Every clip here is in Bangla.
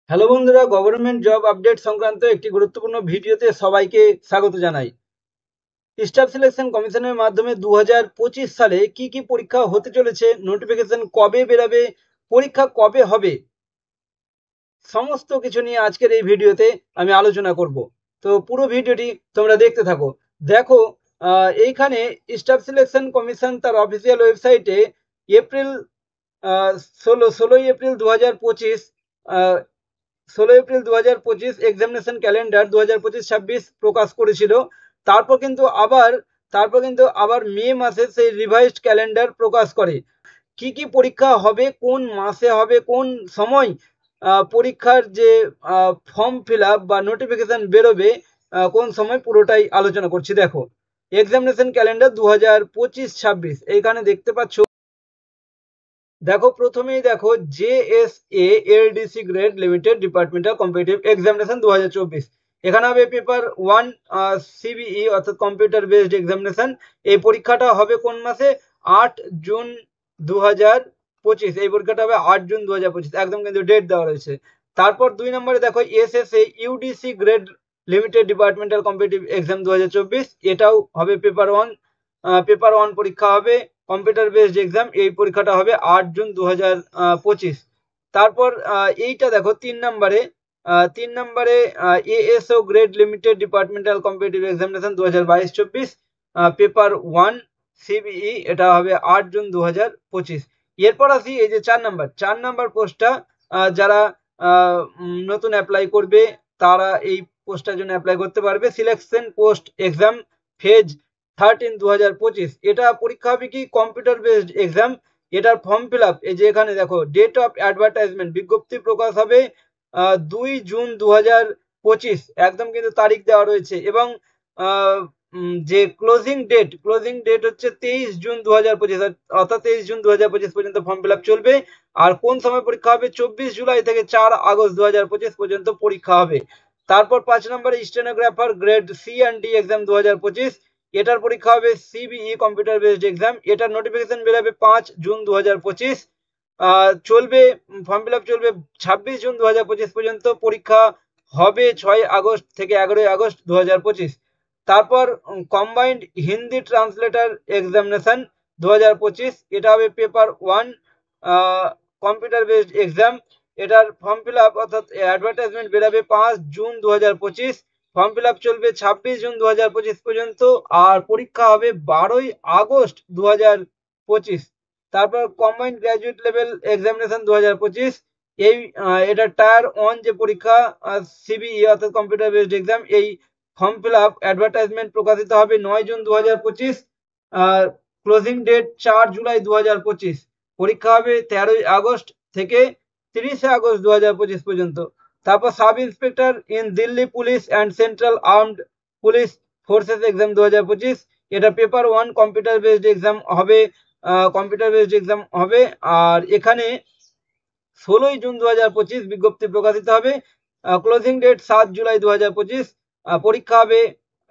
হ্যালো বন্ধুরা, গভর্নমেন্ট জব আপডেট সংক্রান্ত একটি গুরুত্বপূর্ণ ভিডিওতে সবাইকে স্বাগত জানাই। স্টাফ সিলেকশন কমিশনের মাধ্যমে 2025 সালে কি কি পরীক্ষা হতে চলেছে, নোটিফিকেশন কবে বেরাবে, পরীক্ষা কবে হবে, সমস্ত কিছু নিয়ে আজকের এই ভিডিওতে আমি আলোচনা করব। তো পুরো ভিডিওটি তোমরা দেখতে থাকো। দেখো, এইখানে স্টাফ সিলেকশন কমিশন তার অফিসিয়াল ওয়েবসাইটে April 16 April 2025 16 April 2025 examination calendar 2025-26 প্রকাশ করেছিল। তারপর কিন্তু আবার মে মাসে সেই রিভাইজড ক্যালেন্ডার প্রকাশ করে। কি কি পরীক্ষা হবে, কোন মাসে হবে, কোন সময় পরীক্ষার যে ফর্ম ফিল আপ বা নোটিফিকেশন বেরোবে, কোন সময়, পুরোটাই আলোচনা করছি। দেখো, এক্সামিনেশন ক্যালেন্ডার 2025-26 এইখানে দেখতে পাচ্ছ। দেখো, প্রথমেই দেখো JSA LDC grade limited departmental competitive examination 2024। এখানে হবে পেপার 1 CBE অর্থাৎ কম্পিউটার বেসড এক্সামিনেশন। এই পরীক্ষাটা হবে কোন মাসে? 8 জুন 2025। এই পরীক্ষাটা হবে 8 জুন 2025, একদম কিন্তু ডেট দেওয়া রয়েছে। তারপর 2 নম্বরে দেখো SSA UDC grade limited departmental competitive exam 2024। এটাও হবে পেপার 1 পরীক্ষা হবে, কম্পিউটার বেসড এক্সাম। এই পরীক্ষাটা হবে 8 জুন 2025। তারপর এইটা দেখো 3 নম্বরে ASO grade limited departmental competitive examination 2022-24, paper 1 CBE, এটা হবে 8 জুন 2025। এরপর আসি এই যে 4 নম্বর পোস্টটা, যারা নতুন অ্যাপ্লাই করবে তারা এই পোস্টটার জন্য অ্যাপ্লাই করতে পারবে। Selection post exam phase 13 2025। এটা পরীক্ষা হবে কি? Computer based exam. এটার ফর্ম ফিল আপ এই যে এখানে দেখো, ডেট অফ অ্যাডভার্টাইজমেন্ট, বিজ্ঞপ্তি প্রকাশ হবে 2 জুন 2025, একদম কিন্তু তারিখ দেওয়া রয়েছে। এবং যে ক্লোজিং ডেট হচ্ছে 23 জুন 2025, অর্থাৎ 23 জুন 2025 পর্যন্ত ফর্ম ফিল আপ চলবে। আর কোন সময় পরীক্ষা হবে? 24 জুলাই থেকে 4 আগস্ট 2025 পর্যন্ত পরীক্ষা হবে। তারপর 5 নম্বরে স্টেনোগ্রাফার গ্রেড C&D এক্সাম 2025। এটার পরীক্ষা হবে CBE কম্পিউটার বেসড এক্সাম। এটার নোটিফিকেশন বেরোবে 5 জুন 2025। চলবে, ফর্ম ফিল আপ চলবে 26 জুন 2025 পর্যন্ত। পরীক্ষা হবে 6 আগস্ট থেকে 11 আগস্ট 2025। তারপর কম্বাইন্ড হিন্দি ট্রান্সলেটার এক্সামিনেশন 2025। এটা হবে পেপার 1 কম্পিউটার বেসড এক্সাম। এটার ফর্ম ফিল আপ অর্থাৎ অ্যাডভার্টাইজমেন্ট বেরোবে 5 জুন 2025। ফর্ম ফিল আপ চলবে 26 জুন 2025 পর্যন্ত। আর পরীক্ষা হবে 12 আগস্ট 2025। তারপর কম্বাইন্ড গ্র্যাজুয়েট লেভেল এক্সামিনেশন 2025। এটা টায়ার 1 যে পরীক্ষা, CBE অর্থাৎ কম্পিউটার বেসড এক্সাম। এই ফর্ম ফিল আপ অ্যাডভার্টাইজমেন্ট প্রকাশিত হবে 9 জুন 2025। Closing date 4 July 2025। পরীক্ষা হবে 13 আগস্ট থেকে 30 আগস্ট 2025 পর্যন্ত। তারপর sub inspector in Delhi police and central armed police forces exam 2025। এটা পেপার 1 কম্পিউটার বেসড এক্সাম হবে। আর এখানে 16 জুন 2025 বিজ্ঞপ্তি প্রকাশিত হবে। ক্লোজিং ডেট 7 জুলাই 2025। পরীক্ষা হবে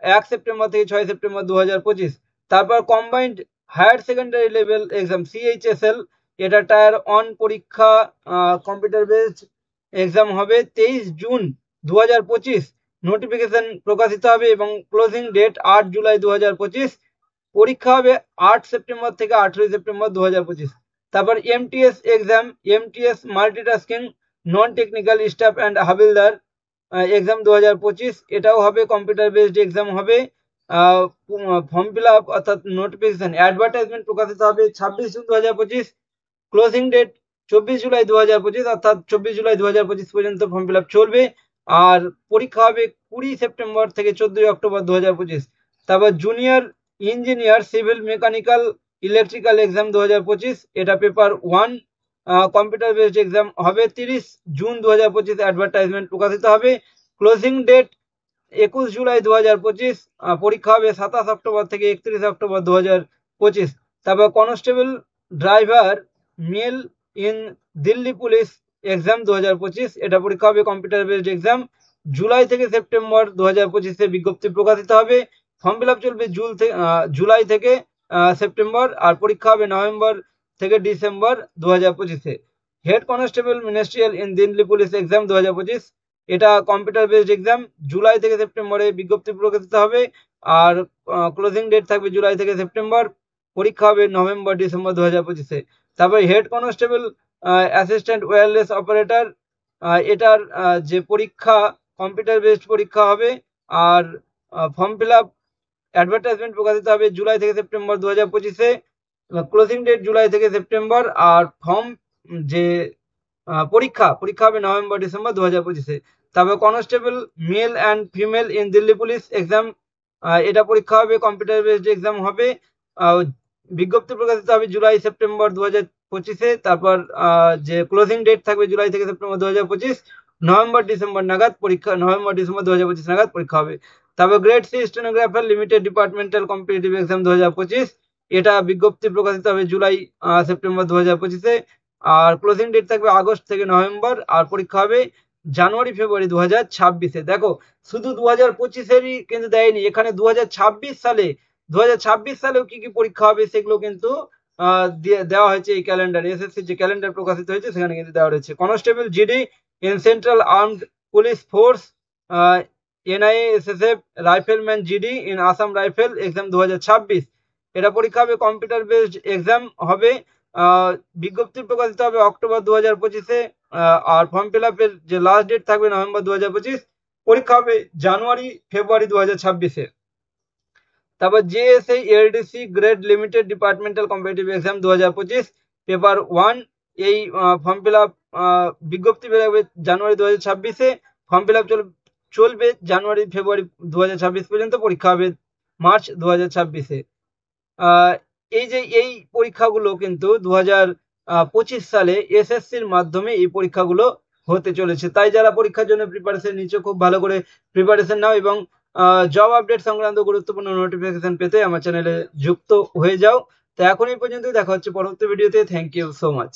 1 সেপ্টেম্বর থেকে 6 সেপ্টেম্বর 2025। তারপর combined higher secondary level exam CHSL, এটা টায়ার 1 পরীক্ষা, কম্পিউটার বেসড এক্সাম হবে 23 জুন 2025। নোটিফিকেশন প্রকাশিত হবে এবং ক্লোজিং ডেট 8 জুলাই 2025। পরীক্ষা হবে 8 সেপ্টেম্বর থেকে 18 সেপ্টেম্বর 2025। তারপর MTS multitasking non technical staff and হাবিলদার এক্সাম 2025। এটাও হবে কম্পিউটার বেসড এক্সাম হবে। ফর্ম ফিল আপ অর্থাৎ নোটিফিকেশন অ্যাডভার্টাইজমেন্ট প্রকাশিত হবে 26 জুন 2025। ক্লোজিং ডেট 24 জুলাই 2025, অর্থাৎ 24 জুলাই 2025 পর্যন্ত ফর্ম ফিল আপ চলবে। আর পরীক্ষা হবে 20 সেপ্টেম্বর থেকে 14 অক্টোবর 2025। তারপর junior engineer civil mechanical electrical exam 2025। এটা পেপার 1 কম্পিউটার বেসড এক্সাম হবে 30 জুন 2025। অ্যাডভার্টাইজমেন্ট প্রকাশিত হবে। ক্লোজিং ডেট 21 জুলাই 2025। পরীক্ষা হবে 27 অক্টোবর থেকে 31 অক্টোবর 2025। তারপর constable driver mail in Delhi police exam 2025। এটা পরীক্ষা হবে কম্পিউটার বেসড এক্সাম। জুলাই থেকে সেপ্টেম্বর 2025 বিজ্ঞপ্তি প্রকাশিত হবে। ফর্ম ফিল আপ চলবে জুলাই থেকে সেপ্টেম্বর। আর পরীক্ষা হবে নভেম্বর থেকে December 2025। Head constable ministerial in Delhi police exam 2025, এটা কম্পিউটার বেসড এক্সাম, জুলাই থেকে সেপ্টেম্বরে বিজ্ঞপ্তি প্রকাশিত হবে, আর ক্লোজিং ডেট থাকবে জুলাই থেকে সেপ্টেম্বর, পরীক্ষা হবে নভেম্বর ডিসেম্বর 2025-এ। তারপরে head constable assistant wireless operator, এটার যে পরীক্ষা কম্পিউটার বেসড পরীক্ষা হবে, আর ফর্ম ফিল আপ অ্যাডভার্টাইজমেন্ট প্রকাশিত হবে জুলাই থেকে সেপ্টেম্বর 2025-এ, ক্লোজিং ডেট জুলাই থেকে সেপ্টেম্বর, আর ফর্ম যে পরীক্ষা হবে নভেম্বর ডিসেম্বর 2025-এ। তারপর constable male and female in Delhi police exam, এটা পরীক্ষা হবে, কম্পিউটার বেসড এক্সাম হবে, বিজ্ঞপ্তি প্রকাশিত হবে জুলাই সেপ্টেম্বর 2025-এ। তারপর যে ক্লোজিং ডেট থাকবে জুলাই থেকে সেপ্টেম্বর 2025, নভেম্বর ডিসেম্বর নাগাদ পরীক্ষা, নভেম্বর ডিসেম্বর 2025 নাগাদ পরীক্ষা হবে। তারপর grade C stenographer limited departmental competitive exam 2025, এটা বিজ্ঞপ্তি প্রকাশিত হবে জুলাই সেপ্টেম্বর 2025-এ, আর ক্লোজিং ডেট থাকবে আগস্ট থেকে নভেম্বর, আর পরীক্ষা হবে জানুয়ারি ফেব্রুয়ারি 2026-এ। দেখো শুধু 2025-এরই কিন্তু দেয়নি, এখানে 2026 সালে 2026 সালেও কি কি পরীক্ষা হবে সেগুলো কিন্তু দেওয়া হয়েছে এই ক্যালেন্ডার, এসএসসি যে ক্যালেন্ডার প্রকাশিত হয়েছে সেখানে কিন্তু দেওয়া রয়েছে। Constable GD in central armed police force, NIA SSF, rifleman GD in Assam rifle exam 2026, এটা পরীক্ষা হবে, কম্পিউটার বেসড এক্সাম হবে, বিজ্ঞপ্তি প্রকাশিত হবে অক্টোবর 2025-এ, আর ফর্ম ফিল আপের যে লাস্ট ডেট থাকবে নভেম্বর 2025, পরীক্ষা হবে জানুয়ারি ফেব্রুয়ারি 2026-এ। তারপর JSA LDC grade limited departmental competitive exam 2025 paper 1, এই ফর্ম ফিল আপ বিজ্ঞপ্তি বেরোবে জানুয়ারি 2026-এ, ফর্ম ফিল আপ চলবে জানুয়ারি ফেব্রুয়ারি 2026 পর্যন্ত, পরীক্ষা হবে মার্চ 2026-এ। এই যে এই পরীক্ষাগুলো কিন্তু 2025 সালে এসএসসির মাধ্যমে এই পরীক্ষাগুলো হতে চলেছে। তাই যারা পরীক্ষার জন্য প্রিপারেশন নিচ্ছে খুব ভালো করে প্রিপারেশন নাও, এবং জব আপডেট সংক্রান্ত গুরুত্বপূর্ণ নোটিফিকেশন পেতে আমার চ্যানেলে যুক্ত হয়ে যাও। তো এখন এই পর্যন্ত, দেখা হচ্ছে পরবর্তী ভিডিওতে। Thank you so much.